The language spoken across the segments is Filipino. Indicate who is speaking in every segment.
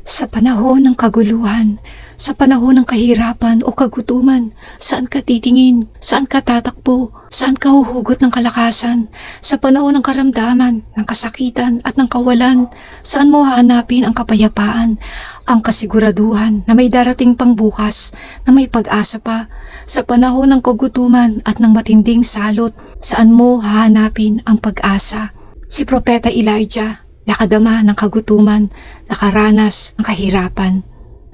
Speaker 1: Sa panahon ng kaguluhan, sa panahon ng kahirapan o kagutuman, saan ka titingin? Saan ka tatakbo? Saan ka huhugot ng kalakasan? Sa panahon ng karamdaman, ng kasakitan at ng kawalan, saan mo hahanapin ang kapayapaan, ang kasiguraduhan na may darating pang bukas, na may pag-asa pa? Sa panahon ng kagutuman at ng matinding salot, saan mo hahanapin ang pag-asa? Si Propeta Elijah, nakadama ng kagutuman, nakaranas ng kahirapan.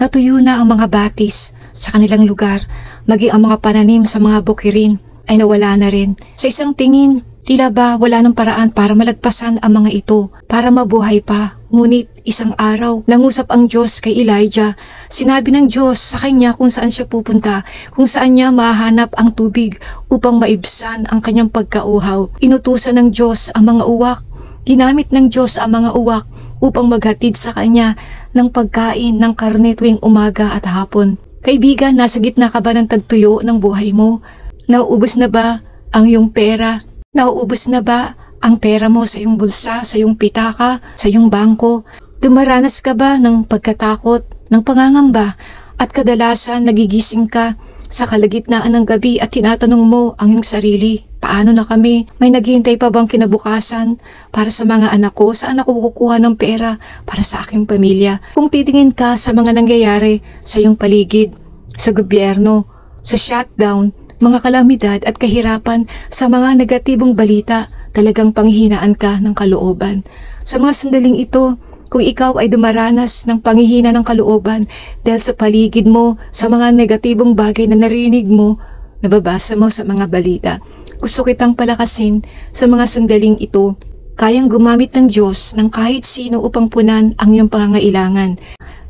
Speaker 1: Natuyo na ang mga batis sa kanilang lugar, maging ang mga pananim sa mga bukirin ay nawala na rin. Sa isang tingin, tila ba wala ng paraan para malagpasan ang mga ito, para mabuhay pa. Ngunit isang araw, nangusap ang Diyos kay Elijah. Sinabi ng Diyos sa kanya kung saan siya pupunta, kung saan niya mahanap ang tubig upang maibsan ang kanyang pagkauhaw. Inutusan ng Diyos ang mga uwak. Ginamit ng Diyos ang mga uwak upang maghatid sa kanya ng pagkain ng karne tuwing umaga at hapon. Kaibigan, nasa gitna ka ba ng tagtuyo ng buhay mo? Nauubos na ba ang iyong pera? Nauubos na ba ang pera mo sa iyong bulsa, sa iyong pitaka, sa iyong bangko? Dumaranas ka ba ng pagkatakot, ng pangangamba, at kadalasan nagigising ka sa kalagitnaan ng gabi at tinatanong mo ang iyong sarili, paano na kami? May naghihintay pa bang kinabukasan para sa mga anak ko? Saan ako kukuha ng pera para sa aking pamilya? Kung titingin ka sa mga nangyayari sa iyong paligid, sa gobyerno, sa shutdown, mga kalamidad at kahirapan, sa mga negatibong balita, talagang panghihinaan ka ng kalooban. Sa mga sandaling ito, kung ikaw ay dumaranas ng panghihina ng kalooban dahil sa paligid mo, sa mga negatibong bagay na narinig mo, nababasa mo sa mga balita, gusto kitang palakasin sa mga sandaling ito. Kayang gumamit ng Diyos ng kahit sino upang punan ang iyong pangangailangan.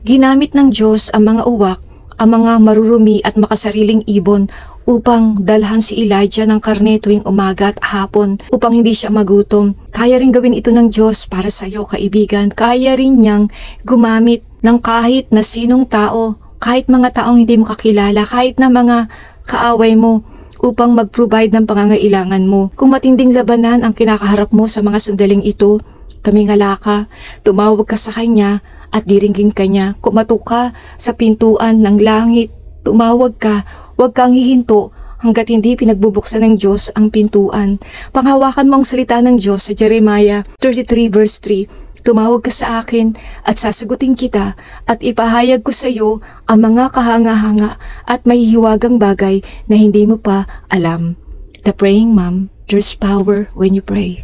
Speaker 1: Ginamit ng Diyos ang mga uwak, ang mga marurumi at makasariling ibon upang dalhan si Elijah ng karne tuwing umaga at hapon upang hindi siya magutom. Kaya rin gawin ito ng Diyos para sa iyo, kaibigan. Kaya rin niyang gumamit ng kahit na sinong tao, kahit mga taong hindi mo kakilala, kahit na mga kaaway mo, upang mag-provide ng pangangailangan mo. Kung matinding labanan ang kinakaharap mo sa mga sandaling ito, tumingala ka, tumawag ka sa Kanya at diringgin ka niya. Kumatok ka sa pintuan ng langit, tumawag ka, huwag kang hihinto hanggat hindi pinagbubuksan ng Diyos ang pintuan. Panghawakan mo ang salita ng Diyos sa Jeremiah 33 verse 3. Tumawag ka sa akin at sasagutin kita at ipahayag ko sa iyo ang mga kahanga-hanga at mahihiwagang bagay na hindi mo pa alam. The Praying Mom, there's power when you pray.